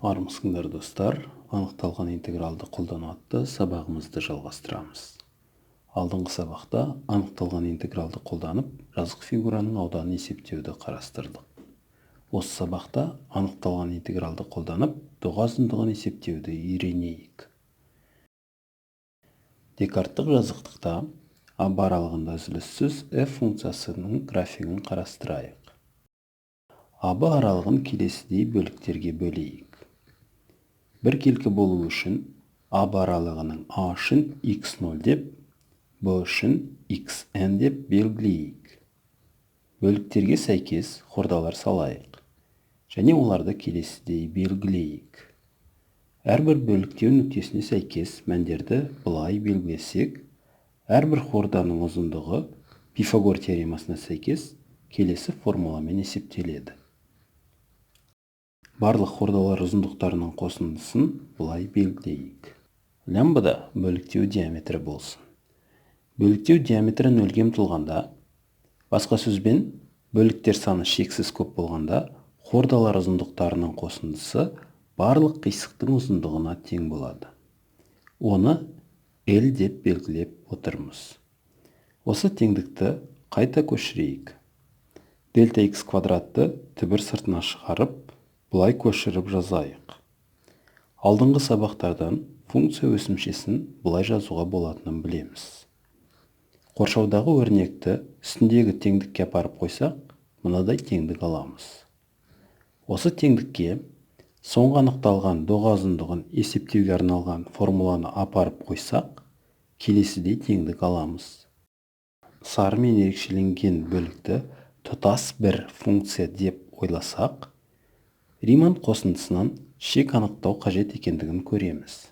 Армысыңдар достар, анықталған интегралды қолдану атты сабағымызды жалғастырамыз. Алдыңғы сабақта анықталған интегралды қолданып, жазық фигураның ауданын есептеуді қарастырдық. Осы сабақта анықталған интегралды қолданып, доға ұзындығын есептеуді үйренейік. Декарттық жазықтықта А аралығында үзіліссіз f функциясының графигін қарастырайық. АБ аралығын келесідей бөліктерге бөлейік. Біркелкі болу үшін АБ аралығының А үшін x0 деп, Б үшін xn деп белгілейік. Бөліктерге сәйкес хордалар салайық. Және оларды келесідей белгілейік. Әрбір бөліктеу нүктесіне сәйкес мәндерді былай белгілесек, әрбір хорданың ұзындығы Пифагор теоремасына сәйкес келесі формуламен есептеледі. Барлық хордалар ұзындықтарының қосындысын былай белгілейік. Лямбда бөліктеу диаметрі болсын. Бөліктеу диаметрі нөлге ұмтылғанда, басқа сөзбен, бөліктер саны шексіз көп болғанда, хордалар ұзындықтарының қосындысы барлық қисықтың ұзындығына тең болады. Оны L деп белгілеп отырмыз. Осы теңдікті қайта көшірейік. Дельта x квадратты түбір сыртына шығарып, бұлай көшіріп жазайық. Алдыңғы сабақтардан функция өсімшесін бұлай жазуға болатынын білеміз. Қоршаудағы өрнекті үстіндегі теңдікке апарып қойсақ, мынадай теңдік аламыз. Осы теңдікке соңғы анықталған доға ұзындығын есептеуге арналған формуланы апарып қойсақ, келесідей теңдік аламыз. Сарымен ерекшеленген бөлікті тұтас бір функция деп ойласақ, Риман қосындысынан шек анықтау қажет екендігін көреміз.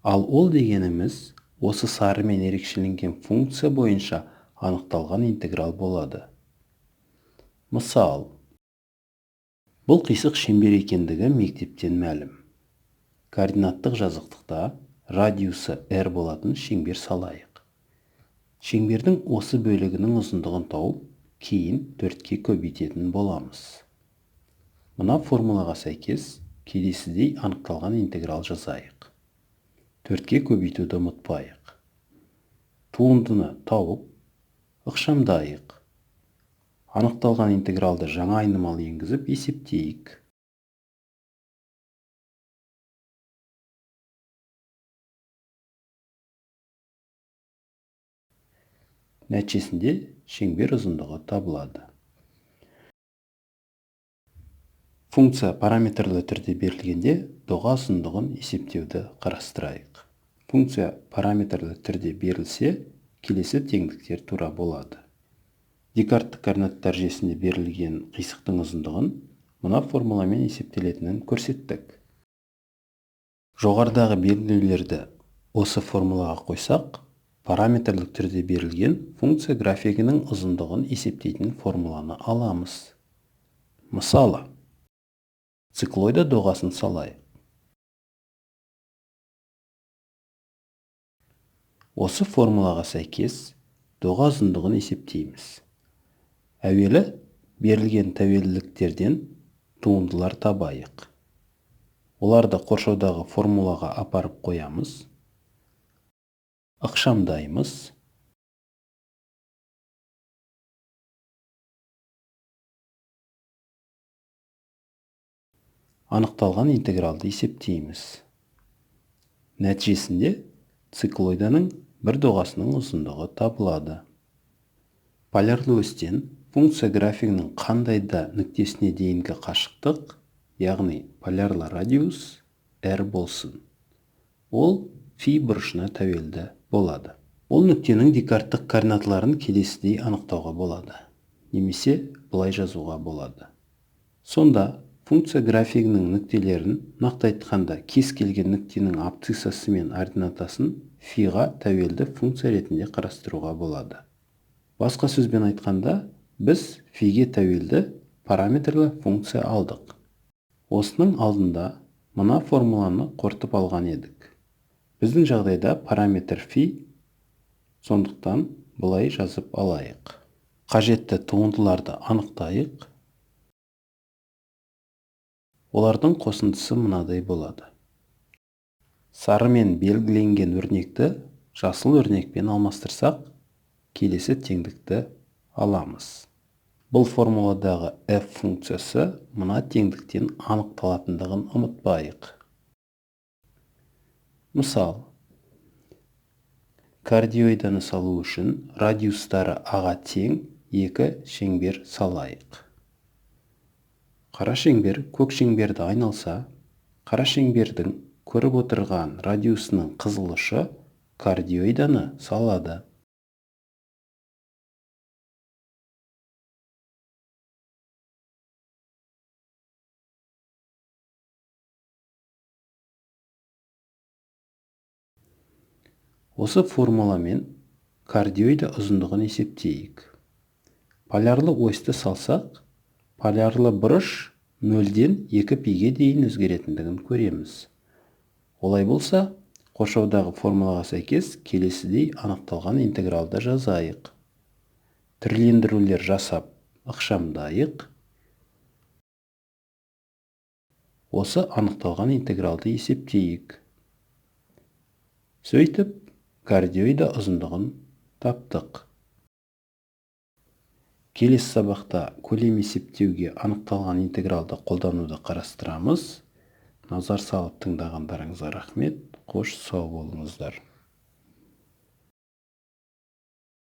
Ал ол дегеніміз осы сарымен ерекшеленген функция бойынша анықталған интеграл болады. Мысал, бұл қисық шеңбер екендігі мектептен мәлім. Координаттық жазықтықта радиусы r болатын шеңбер салайық. Шеңбердің осы бөлігінің ұзындығын тауып, кейін 4-ке көбейтетін боламыз. Мына формулаға сәйкес келесідей анықталған интеграл жазайық. 4-ке көбейтуді ұмытпайық. Туындыны тауып, ықшамдайық. Анықталған интегралды жаңа айнымалы енгізіп есептейік. Нәтижесінде шеңбер ұзындығы табылады. Функция параметрлі түрде берілгенде доға ұзындығын есептеуді қарастырайық. Функция параметрлі түрде берілсе, келесі теңдіктер тура болады. Декарттық координаттар жүйесінде берілген қисықтың ұзындығын мына формуламен есептелетінін көрсеттік. Жоғарыдағы белгілеулерді осы формулаға қойсақ, параметрлік түрде берілген функция графигінің ұзындығын есептейтін формуланы аламыз. Мысалы, циклоида доғасын салайық. Осы формулаға сәйкес доға ұзындығын есептейміз. Әуелі берілген тәуелділіктерден туындылар табайық. Оларды қоршаудағы формулаға апарып қоямыз. Ықшамдаймыз. Анықталған интегралды есептейміз. Нәтижесінде циклоиданың бір доғасының ұзындығы табылады. Полярлы осьтен функция графигінің қандай да нүктесіне дейінгі қашықтық, яғни полярлы радиус r болсын. Ол фи бұрышына тәуелді болады. Ол нүктенің декарттық координаталарын келесідей анықтауға болады. Немесе былай жазуға болады. Сонда функция графигінің нүктелерін нақты айтқанда кез келген нүктенің абсциссасы мен ординатасын фиға тәуелді функция ретінде қарастыруға болады. Басқа сөзбен айтқанда, біз фиге тәуелді параметрлі функция алдық. Осының алдында мына формуланы қорытып алған едік. Біздің жағдайда параметр фи, сондықтан былай жазып алайық. Қажетті туындыларды анықтайық. Олардың қосындысы мынадай болады. Сарымен белгіленген өрнекті жасыл өрнекпен алмастырсақ, келесі теңдікті аламыз. Бұл формуладағы f функциясы мына теңдіктен анықталатындығын ұмытпайық. Мысал, кардиоиданы салу үшін радиустары аға тең екі шеңбер салайық. Қара шеңбер көк шеңберді айналса, қара шеңбердің көріп отырған радиусының қызыл ұшы кардиоиданы салады. Осы формуламен кардиоида ұзындығын есептейік. Полярлы осьті салсақ, полярлы бұрыш 0-ден 2 пиге дейін өзгеретіндігін көреміз. Олай болса, қоршаудағы формулаға сәйкес келесідей анықталған интегралды жазайық. Түрлендірулер жасап ықшамдайық. Осы анықталған интегралды есептейік. Сөйтіп, кардиоида ұзындығын таптық. Келесі сабақта көлем есептеуге анықталған интегралды қолдануды қарастырамыз. Назар салып тыңдағандарыңызға рахмет. Қош сау болыңыздар.